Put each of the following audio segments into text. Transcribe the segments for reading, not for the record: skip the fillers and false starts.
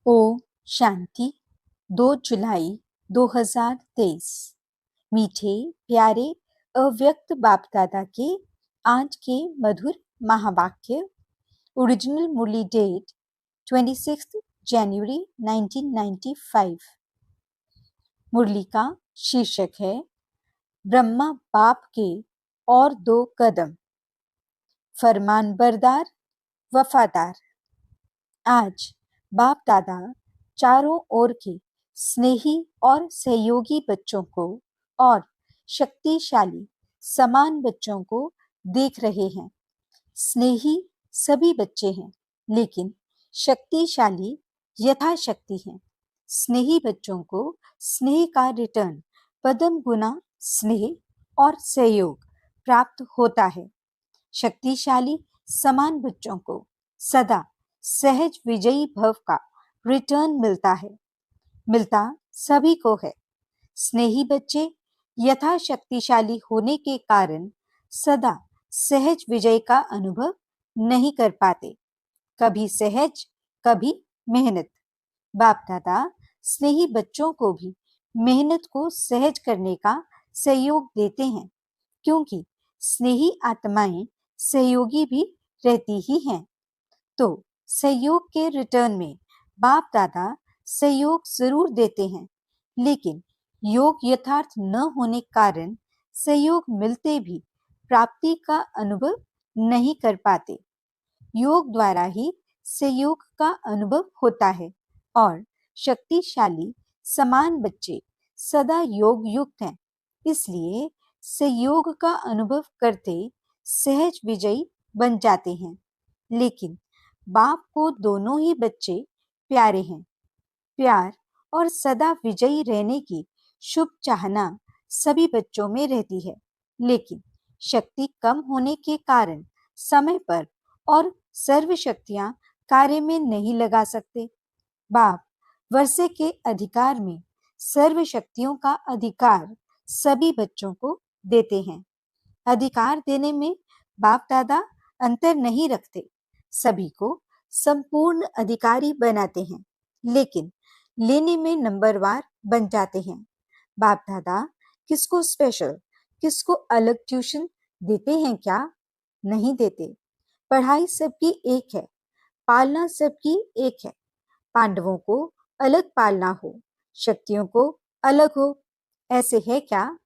ओम शांति। 2 जुलाई 2023। मीठे प्यारे अव्यक्त बाप दादा के आज के मधुर महावाक्य। ओरिजिनल मुरली डेट 26 जनवरी 1995। मुरली का शीर्षक है ब्रह्मा बाप के और 2 कदम। फरमान बरदार वफादार। आज बाप दादा चारों ओर के स्नेही और सहयोगी बच्चों को और शक्तिशाली समान बच्चों को देख रहे हैं। स्नेही सभी बच्चे हैं, लेकिन शक्तिशाली यथाशक्ति हैं। स्नेही बच्चों को स्नेह का रिटर्न पदम गुना स्नेह और सहयोग प्राप्त होता है। शक्तिशाली समान बच्चों को सदा सहज विजयी भव का रिटर्न मिलता सभी को है। स्नेही बच्चे यथा शक्तिशाली होने के कारण सदा सहज विजय का अनुभव नहीं कर पाते। कभी सहज, कभी मेहनत। बाप दादा स्नेही बच्चों को भी मेहनत को सहज करने का सहयोग देते हैं, क्योंकि स्नेही आत्माएं सहयोगी भी रहती ही हैं। तो सहयोग के रिटर्न में बाप दादा सहयोग जरूर देते हैं, लेकिन योग यथार्थ न होने कारण सहयोग मिलते भी प्राप्ति का अनुभव नहीं कर पाते। योग द्वारा ही सहयोग का अनुभव होता है और शक्तिशाली समान बच्चे सदा योग युक्त हैं, इसलिए सहयोग का अनुभव करते सहज विजयी बन जाते हैं। लेकिन बाप को दोनों ही बच्चे प्यारे हैं। प्यार और सदा विजयी रहने की शुभ चाहना सभी बच्चों में रहती है, लेकिन शक्ति कम होने के कारण समय पर और सर्व शक्तियां कार्य में नहीं लगा सकते। बाप वर्षे के अधिकार में सर्व शक्तियों का अधिकार सभी बच्चों को देते हैं। अधिकार देने में बाप दादा अंतर नहीं रखते, सभी को संपूर्ण अधिकारी बनाते हैं, लेकिन लेने में नंबरवार बन जाते हैं। बाप दादा किसको स्पेशल, किसको अलग ट्यूशन देते हैं क्या? नहीं देते। पढ़ाई सबकी एक है, पालना सबकी एक है। पांडवों को अलग पालना हो, शक्तियों को अलग हो, ऐसे है क्या?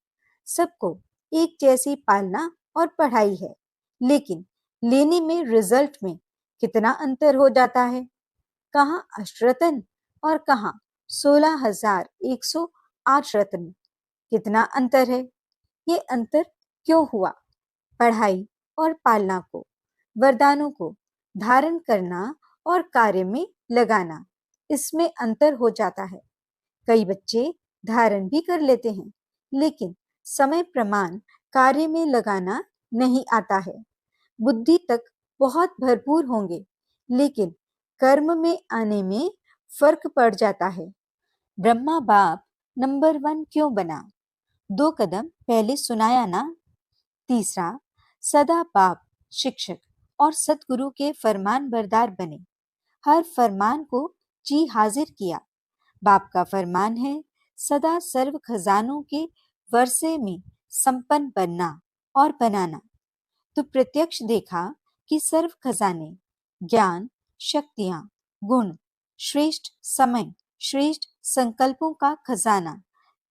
सबको एक जैसी पालना और पढ़ाई है, लेकिन लेने में रिजल्ट में कितना अंतर हो जाता है। कहाँ अष्टरत्न और कहाँ 16,108 रत्न। कितना अंतर है। ये अंतर क्यों हुआ? पढ़ाई और पालना को, वरदानों को धारण करना और कार्य में लगाना, इसमें अंतर हो जाता है। कई बच्चे धारण भी कर लेते हैं, लेकिन समय प्रमाण कार्य में लगाना नहीं आता है। बुद्धि तक बहुत भरपूर होंगे, लेकिन कर्म में आने में फर्क पड़ जाता है। ब्रह्मा बाप नंबर 1 क्यों बना? 2 कदम पहले सुनाया ना। तीसरा, सदा बाप शिक्षक और सतगुरु के फरमान बरदार बने। हर फरमान को जी हाजिर किया। बाप का फरमान है सदा सर्व खजानों के वर्षे में संपन्न बनना और बनाना। तो प्रत्यक्ष देखा कि सर्व खजाने, ज्ञान, शक्तियां, गुण, श्रेष्ठ समय, श्रेष्ठ संकल्पों का खजाना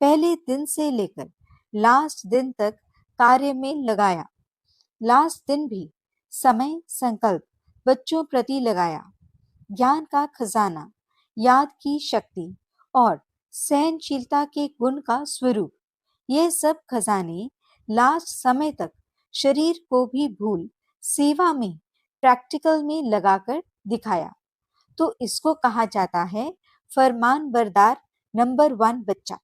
पहले दिन से लेकर लास्ट दिन तक कार्य में लगाया। लास्ट दिन भी समय संकल्प बच्चों प्रति लगाया। ज्ञान का खजाना, याद की शक्ति और सहनशीलता के गुण का स्वरूप, ये सब खजाने लास्ट समय तक शरीर को भी भूल सेवा में प्रैक्टिकल में लगाकर दिखाया। तो इसको कहा जाता है फरमान बरदार नंबर 1 बच्चा,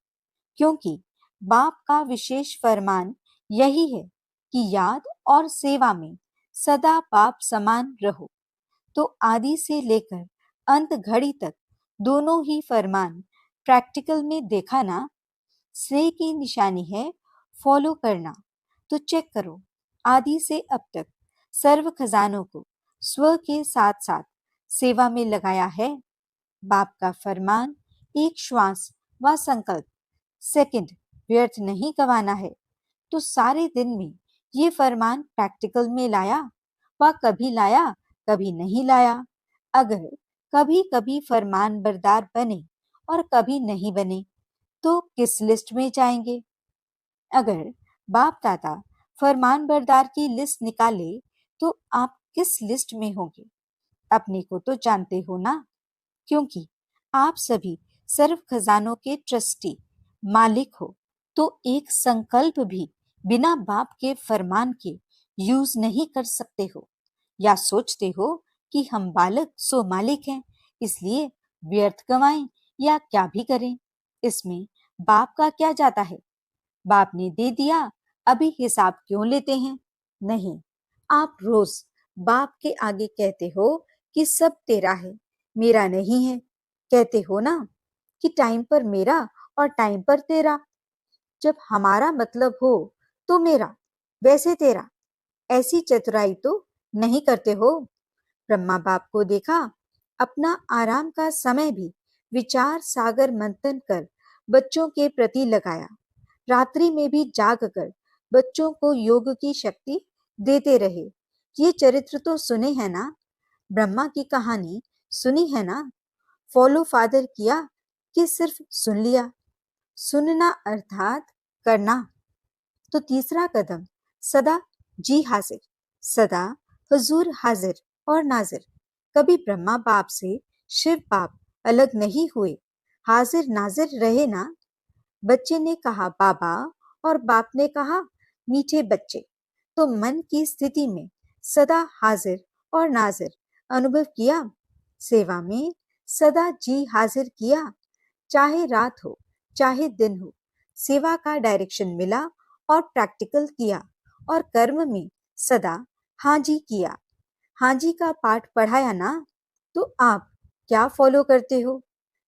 क्योंकि बाप का विशेष फरमान यही है कि याद और सेवा में सदा बाप समान रहो। तो आदि से लेकर अंत घड़ी तक दोनों ही फरमान प्रैक्टिकल में देखा ना। स्नेह की निशानी है फॉलो करना। तो चेक करो, आदि से अब तक सर्व खजानों को स्व के साथ साथ सेवा में लगाया है। बाप का फरमान एक श्वास व संकल्प सेकंड व्यर्थ नहीं गंवाना है। तो सारे दिन में ये फरमान प्रैक्टिकल में लाया व कभी लाया कभी नहीं लाया। अगर कभी कभी फरमान बरदार बने और कभी नहीं बने तो किस लिस्ट में जाएंगे? अगर बाप दादा फरमान बरदार की लिस्ट निकाले तो आप किस लिस्ट में होंगे? अपने को तो जानते हो ना, क्योंकि आप सभी सर्व खजानों के ट्रस्टी मालिक हो। तो एक संकल्प भी बिना बाप के फरमान के यूज नहीं कर सकते हो, या सोचते हो कि हम बालक सो मालिक हैं, इसलिए व्यर्थ गवाएं या क्या भी करें, इसमें बाप का क्या जाता है? बाप ने दे दिया, अभी हिसाब क्यों लेते हैं? नहीं, आप रोज बाप के आगे कहते हो कि सब तेरा है, मेरा नहीं है। कहते हो ना कि टाइम पर मेरा और टाइम पर तेरा। जब हमारा मतलब हो तो मेरा, वैसे तेरा, ऐसी चतुराई तो नहीं करते हो। ब्रह्मा बाप को देखा, अपना आराम का समय भी विचार सागर मंथन कर बच्चों के प्रति लगाया। रात्रि में भी जाग कर बच्चों को योग की शक्ति देते रहे। ये चरित्र तो सुने हैं ना, ब्रह्मा की कहानी सुनी है ना। फॉलो फादर किया कि सिर्फ सुन लिया? सुनना अर्थात करना। तो तीसरा कदम सदा जी हाजिर, सदा हुजूर हाजिर और नाजिर। कभी ब्रह्मा बाप से शिव बाप अलग नहीं हुए, हाजिर नाजिर रहे ना। बच्चे ने कहा बाबा और बाप ने कहा मीठे बच्चे। तो मन की स्थिति में सदा हाजिर और नाजिर अनुभव किया। सेवा में सदा जी हाजिर किया, चाहे रात हो चाहे दिन हो। सेवा का डायरेक्शन मिला और प्रैक्टिकल किया, और कर्म में सदा हाजी किया। हाजी का पाठ पढ़ाया ना, तो आप क्या फॉलो करते हो?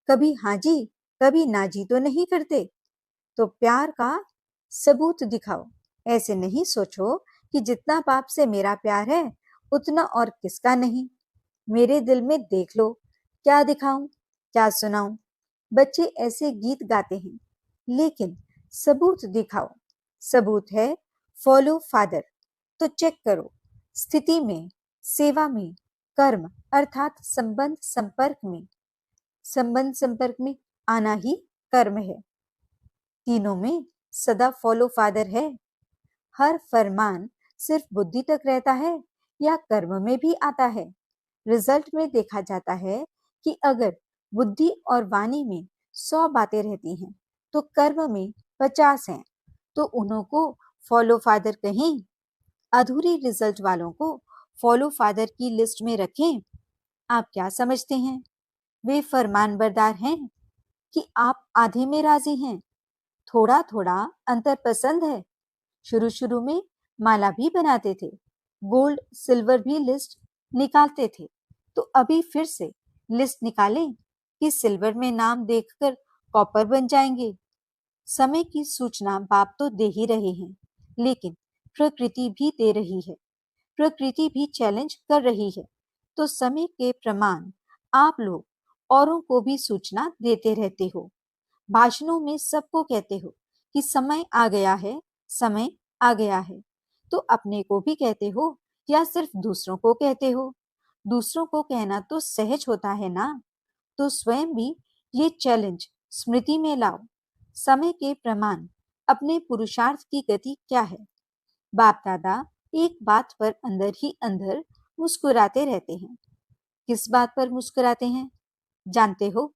कभी हाजी कभी नाजी तो नहीं करते। तो प्यार का सबूत दिखाओ। ऐसे नहीं सोचो कि जितना बाप से मेरा प्यार है उतना और किसका नहीं। मेरे दिल में देख लो, क्या दिखाऊं, क्या सुनाऊं? बच्चे ऐसे गीत गाते हैं, लेकिन सबूत दिखाओ। सबूत है फॉलो फादर। तो चेक करो, स्थिति में, सेवा में, कर्म अर्थात संबंध संपर्क में आना ही कर्म है। तीनों में सदा फॉलो फादर है। हर फरमान सिर्फ बुद्धि तक रहता है या कर्म में भी आता है? रिजल्ट में देखा जाता है कि अगर बुद्धि और वाणी में 100 बातें रहती हैं तो कर्म में 50 हैं। तो उन्हों को फॉलो फादर कहें? अधूरी रिजल्ट वालों को फॉलो फादर की लिस्ट में रखें? आप क्या समझते हैं, वे फरमानबरदार हैं कि आप आधे में राजी हैं? थोड़ा थोड़ा अंतर पसंद है। शुरू शुरू में माला भी बनाते थे, गोल्ड सिल्वर भी लिस्ट निकालते थे। तो अभी फिर से लिस्ट निकालें कि सिल्वर में नाम देखकर कॉपर बन जाएंगे? समय की सूचना बाप तो दे ही रहे हैं, लेकिन प्रकृति भी दे रही है, प्रकृति भी चैलेंज कर रही है। तो समय के प्रमाण आप लोग औरों को भी सूचना देते रहते हो। भाषणों में सबको कहते हो कि समय आ गया है, समय आ गया है। तो अपने को भी कहते हो या सिर्फ दूसरों को कहते हो? दूसरों को कहना तो सहज होता है ना। तो स्वयं भी ये चैलेंज स्मृति में लाओ। समय के प्रमाण अपने पुरुषार्थ की गति क्या है? बाप दादा एक बात पर अंदर ही अंदर मुस्कुराते रहते हैं। किस बात पर मुस्कुराते हैं जानते हो?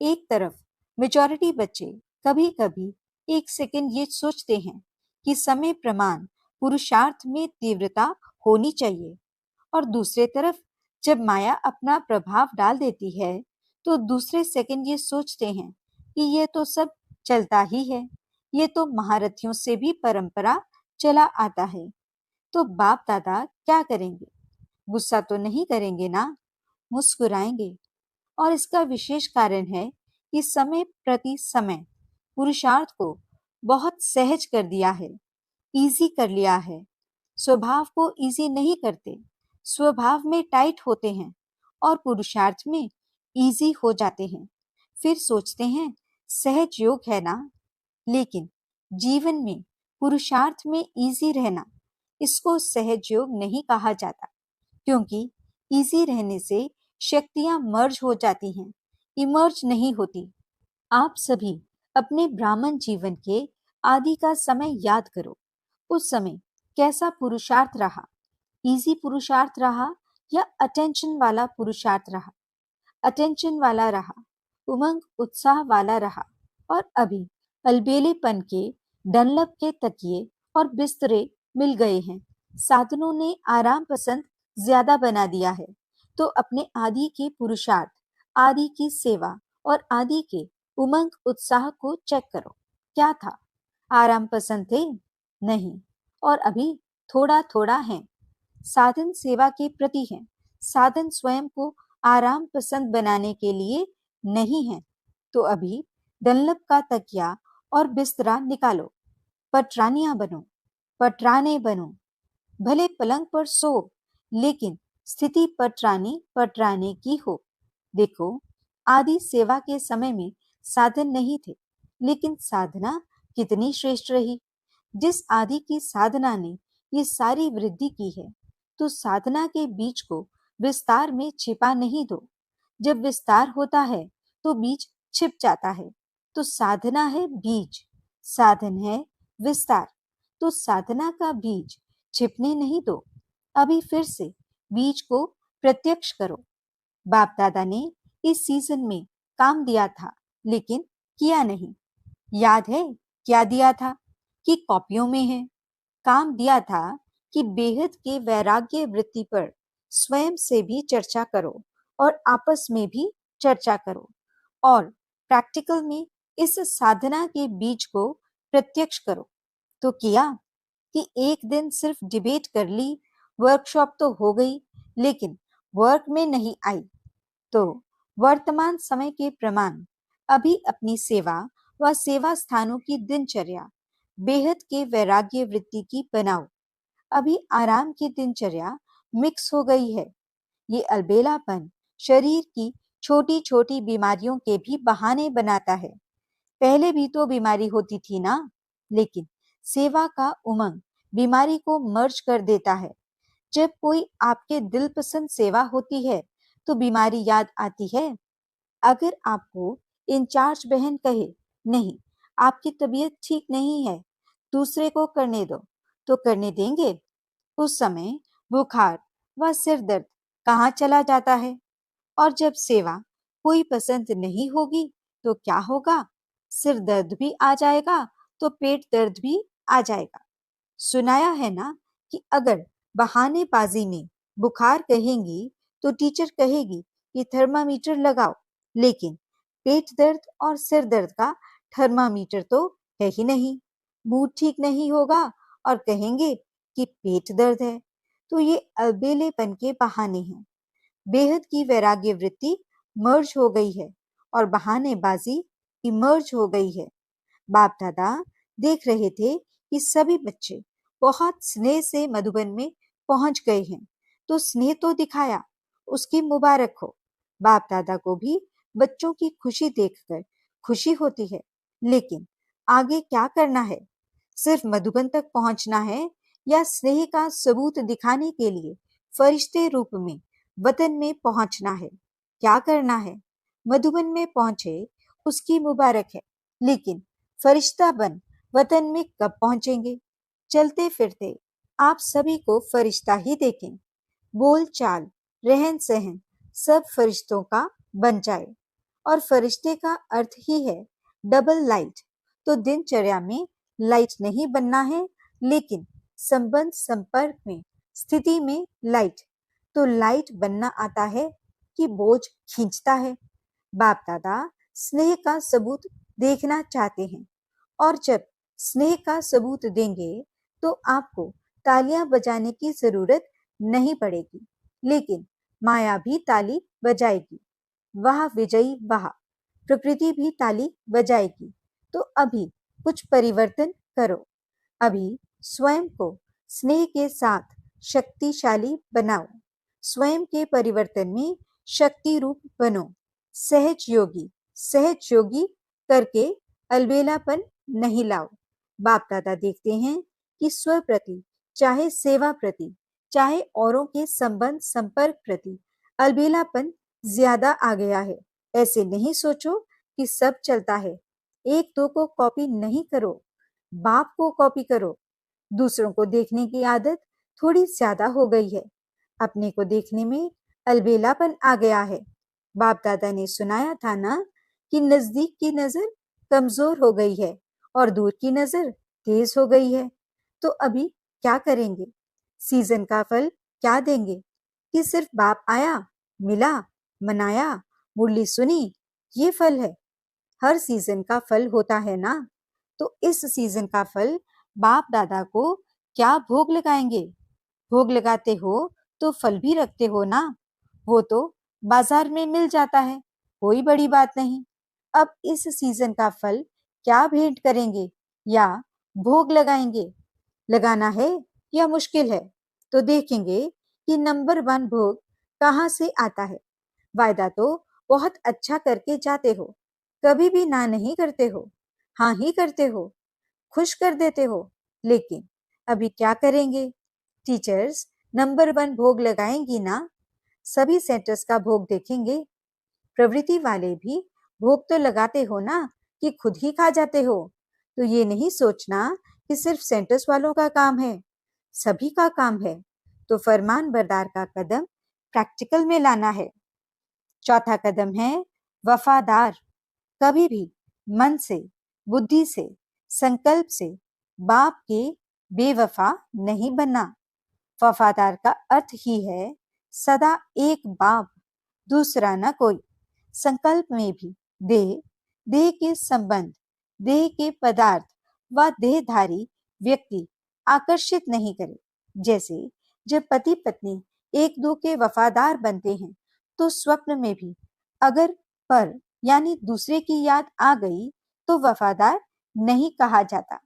एक तरफ मेजॉरिटी बच्चे कभी कभी एक सेकंड ये सोचते हैं कि समय प्रमाण पुरुषार्थ में तीव्रता होनी चाहिए, और दूसरे तरफ जब माया अपना प्रभाव डाल देती है तो दूसरे सेकंड ये सोचते हैं कि ये तो सब चलता ही है, ये तो महारथियों से भी परंपरा चला आता है। तो बाप दादा क्या करेंगे? गुस्सा तो नहीं करेंगे ना, मुस्कुराएंगे। और इसका विशेष कारण है कि समय प्रति समय पुरुषार्थ को बहुत सहज कर दिया है, इजी कर लिया है। स्वभाव को इजी नहीं करते, स्वभाव में टाइट होते हैं, और पुरुषार्थ में इजी हो जाते हैं। फिर सोचते हैं सहज योग है ना, लेकिन जीवन में पुरुषार्थ में इजी रहना, इसको सहज योग नहीं कहा जाता, क्योंकि इजी रहने से शक्तियां मर्ज हो जाती हैं, इमर्ज नहीं होती। आप सभी अपने ब्राह्मण जीवन के आदि का समय याद करो। उस समय कैसा पुरुषार्थ रहा? इजी पुरुषार्थ रहा या अटेंशन वाला पुरुषार्थ रहा? अटेंशन वाला रहा, उमंग उत्साह वाला रहा। और अभी अलबेलेपन के डनलप के तकिए और बिस्तरे मिल गए हैं, साधनों ने आराम पसंद ज्यादा बना दिया है। तो अपने आदि के पुरुषार्थ, आदि की सेवा और आदि के उमंग उत्साह को चेक करो। क्या था? आराम पसंद थे? नहीं। और अभी थोड़ा थोड़ा है। साधन सेवा के प्रति है, साधन स्वयं को आराम पसंद बनाने के लिए नहीं है। तो अभी डनलप का तकिया और बिस्तरा निकालो, पटरानियां बनो, पटराने बनो। भले पलंग पर सो, लेकिन स्थिति पटरानी पटराने की हो। देखो, आदि सेवा के समय में साधन नहीं थे, लेकिन साधना कितनी श्रेष्ठ रही। जिस आदि की साधना ने ये सारी वृद्धि की है, तो साधना के बीज को विस्तार में छिपा नहीं दो। जब विस्तार होता है तो बीज छिप जाता है। तो साधना है बीज, साधन है विस्तार। तो साधना का बीज छिपने नहीं दो। अभी फिर से बीज को प्रत्यक्ष करो। बाप दादा ने इस सीजन में काम दिया था, लेकिन किया नहीं। याद है क्या दिया था? कि कॉपियों में है। काम दिया था कि बेहद के वैराग्य वृत्ति पर स्वयं से भी चर्चा करो और आपस में भी चर्चा करो, और प्रैक्टिकल में इस साधना के बीज को प्रत्यक्ष करो। तो किया कि एक दिन सिर्फ डिबेट कर ली, वर्कशॉप तो हो गई, लेकिन वर्क में नहीं आई। तो वर्तमान समय के प्रमाण, अभी अपनी सेवा व सेवा स्थानों की दिनचर्या बेहद के वैराग्य वृत्ति की बनाओ। अभी आराम की दिनचर्या मिक्स हो गई है। ये अलबेलापन शरीर की छोटी छोटी बीमारियों के भी बहाने बनाता है। पहले भी तो बीमारी होती थी ना, लेकिन सेवा का उमंग बीमारी को मर्ज कर देता है। जब कोई आपके दिल पसंद सेवा होती है तो बीमारी याद आती है। अगर आपको इंचार्ज बहन कहे, नहीं, आपकी तबीयत ठीक नहीं है, दूसरे को करने दो, तो करने देंगे? उस समय बुखार व सिर दर्द कहाँ चला जाता है? और जब सेवा कोई पसंद नहीं होगी तो क्या होगा? सिर दर्द भी आ जाएगा, तो पेट दर्द भी आ जाएगा। सुनाया है ना कि अगर बहानेबाजी में बुखार कहेंगी तो टीचर कहेगी कि थर्मामीटर लगाओ, लेकिन पेट दर्द और सिर दर्द का थर्मामीटर तो है ही नहीं। मूड ठीक नहीं होगा और कहेंगे कि पेट दर्द है। तो ये अलबेलेपन के बहाने हैं। बेहद की वैराग्य वृत्ति मर्ज हो गई है और बहानेबाजी इमर्ज हो गई है। बाप दादा देख रहे थे कि सभी बच्चे बहुत स्नेह से मधुबन में पहुंच गए हैं, तो स्नेह तो दिखाया, उसकी मुबारक हो। बाप दादा को भी बच्चों की खुशी देखकर खुशी होती है, लेकिन आगे क्या करना है? सिर्फ मधुबन तक पहुंचना है या स्नेह का सबूत दिखाने के लिए फरिश्ते रूप में वतन में पहुंचना है? क्या करना है? मधुबन में पहुंचे उसकी मुबारक है, लेकिन फरिश्ता बन वतन में कब पहुंचेंगे? चलते फिरते आप सभी को फरिश्ता ही देखें। बोल चाल, रहन सहन सब फरिश्तों का बन जाए। और फरिश्ते का अर्थ ही है डबल लाइट। तो दिनचर्या में लाइट नहीं बनना है, लेकिन संबंध संपर्क में स्थिति में लाइट। तो लाइट बनना आता है कि बोझ खींचता है? बाप दादा स्नेह का सबूत देखना चाहते हैं, और जब स्नेह का सबूत देंगे तो आपको तालियां बजाने की जरूरत नहीं पड़ेगी, लेकिन माया भी ताली बजाएगी। वाह विजयी वाह, प्रकृति भी ताली बजाएगी। तो अभी कुछ परिवर्तन करो। अभी स्वयं को स्नेह के साथ शक्तिशाली बनाओ। स्वयं के परिवर्तन में शक्ति रूप बनो। सहज योगी करके अलबेलापन नहीं लाओ। बाप दादा देखते हैं कि स्व प्रति, चाहे सेवा प्रति, चाहे औरों के संबंध संपर्क प्रति अलबेलापन ज्यादा आ गया है। ऐसे नहीं सोचो कि सब चलता है। एक दो को कॉपी नहीं करो, बाप को कॉपी करो। दूसरों को देखने की आदत थोड़ी ज्यादा हो गई है। अपने को देखने में अलबेलापन आ गया है। बाप दादा ने सुनाया था ना कि नजदीक की नजर कमजोर हो गई है और दूर की नजर तेज हो गई है। तो अभी क्या करेंगे? सीजन का फल क्या देंगे? कि सिर्फ बाप आया, मिला, मनाया, मुरली सुनी, ये फल है? हर सीजन का फल होता है ना। तो इस सीजन का फल बाप दादा को क्या भोग लगाएंगे? भोग लगाते हो तो फल भी रखते हो ना। वो तो बाजार में मिल जाता है, कोई बड़ी बात नहीं। अब इस सीजन का फल क्या भेंट करेंगे या भोग लगाएंगे? लगाना है या मुश्किल है? तो देखेंगे कि नंबर 1 भोग कहाँ से आता है। वायदा तो बहुत अच्छा करके जाते हो, कभी भी ना नहीं करते हो, हाँ ही करते हो, खुश कर देते हो। लेकिन अभी क्या करेंगे? टीचर्स नंबर 1 भोग लगाएंगी ना। सभी सेंटर्स का भोग देखेंगे। प्रवृत्ति वाले भी भोग तो लगाते हो ना, कि खुद ही खा जाते हो? तो ये नहीं सोचना कि सिर्फ सेंटर्स वालों का काम है, सभी का काम है। तो फरमान बरदार का कदम प्रैक्टिकल में लाना है। चौथा कदम है वफादार। कभी भी मन से, बुद्धि से, संकल्प से बाप के बेवफा नहीं बनना। वफादार का अर्थ ही है सदा एक बाप, दूसरा न कोई। संकल्प में भी देह, देह के संबंध, देह के पदार्थ व देहधारी व्यक्ति आकर्षित नहीं करे। जैसे जब पति पत्नी एक दो के वफादार बनते हैं, तो स्वप्न में भी अगर पर यानी दूसरे की याद आ गई तो वफादार नहीं कहा जाता।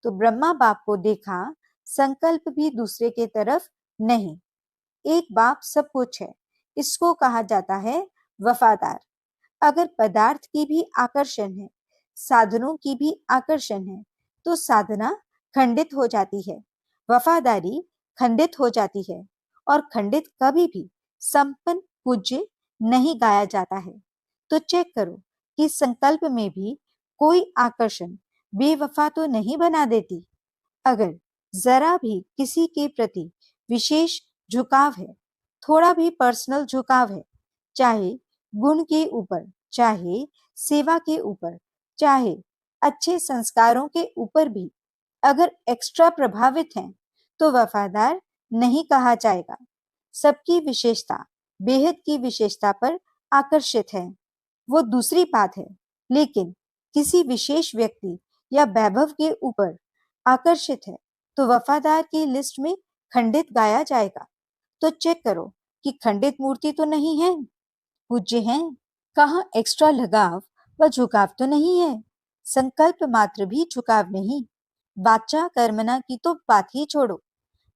तो ब्रह्मा बाप को देखा, संकल्प भी दूसरे के तरफ नहीं। एक बाप सब कुछ है, इसको कहा जाता है वफादार। अगर पदार्थ की भी आकर्षण है, साधनों की भी आकर्षण है, तो साधना खंडित हो जाती है, वफादारी खंडित हो जाती है। और खंडित कभी भी संपन्न पूज्य नहीं गाया जाता है। तो चेक करो कि संकल्प में भी कोई आकर्षण बेवफा तो नहीं बना देती। अगर जरा भी किसी के प्रति विशेष झुकाव है, थोड़ा भी पर्सनल झुकाव है, चाहे गुण के ऊपर, चाहे सेवा के ऊपर, चाहे अच्छे संस्कारों के ऊपर भी अगर एक्स्ट्रा प्रभावित हैं, तो वफादार नहीं कहा जाएगा। सबकी विशेषता बेहद की विशेषता पर आकर्षित है, वो दूसरी बात है। लेकिन किसी विशेष व्यक्ति या वैभव के ऊपर आकर्षित है, तो वफादार की लिस्ट में खंडित गाया जाएगा। तो चेक करो कि खंडित मूर्ति तो नहीं है, पूज्य हैं। कहाँ एक्स्ट्रा लगाव व झुकाव तो नहीं है। संकल्प मात्र भी झुकाव नहीं। वाचा कर्मणा की तो बात ही छोड़ो।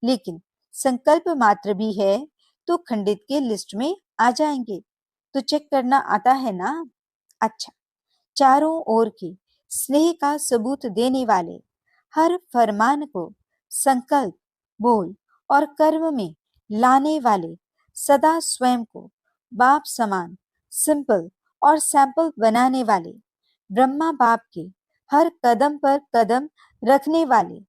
लेकिन संकल्प मात्र भी है तो खंडित के लिस्ट में आ जाएंगे। तो चेक करना आता है ना। अच्छा, चारों ओर की स्नेह का सबूत देने वाले हर फरमान को संकल्प, बोल और कर्म में लाने वाले सदा स्वयं को बाप समान, सिंपल और सैंपल बनाने वाले, ब्रह्मा बाप के हर कदम पर कदम रखने वाले,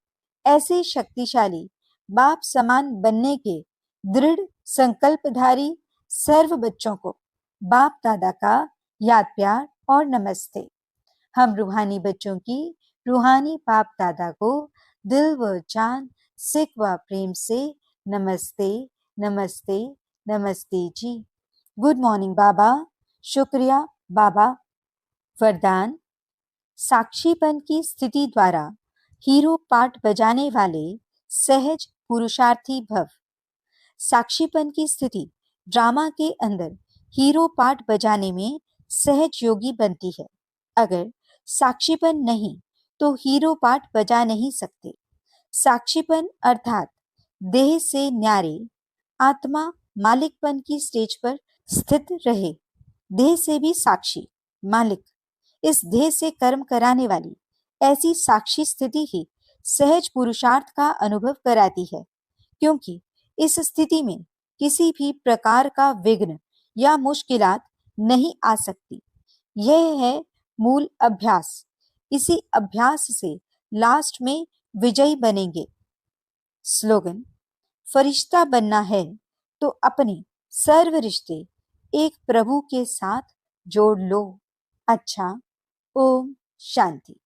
ऐसे शक्तिशाली बाप समान बनने के दृढ़ संकल्पधारी सर्व बच्चों को बाप दादा का याद प्यार और नमस्ते। हम रूहानी बच्चों की रूहानी बाप दादा को दिल व जान, सिक व प्रेम से नमस्ते, नमस्ते, नमस्ते जी। गुड मॉर्निंग बाबा। शुक्रिया बाबा। वरदान, साक्षीपन की स्थिति द्वारा हीरो पार्ट बजाने वाले सहज पुरुषार्थी भव। साक्षीपन की स्थिति ड्रामा के अंदर हीरो पार्ट बजाने में सहज योगी बनती है। अगर साक्षीपन नहीं तो हीरो पार्ट बजा नहीं सकते। साक्षीपन अर्थात देह से न्यारे आत्मा मालिकपन की स्टेज पर स्थित रहे। देह से भी साक्षी मालिक। इस देह से कर्म कराने वाली ऐसी साक्षी स्थिति ही सहज पुरुषार्थ का अनुभव कराती है, क्योंकि इस स्थिति में किसी भी प्रकार का विघ्न या मुश्किलात नहीं आ सकती। यह है मूल अभ्यास। इसी अभ्यास से लास्ट में विजयी बनेंगे। स्लोगन: फरिश्ता बनना है तो अपने सर्व रिश्ते एक प्रभु के साथ जोड़ लो। अच्छा, ओम शांति।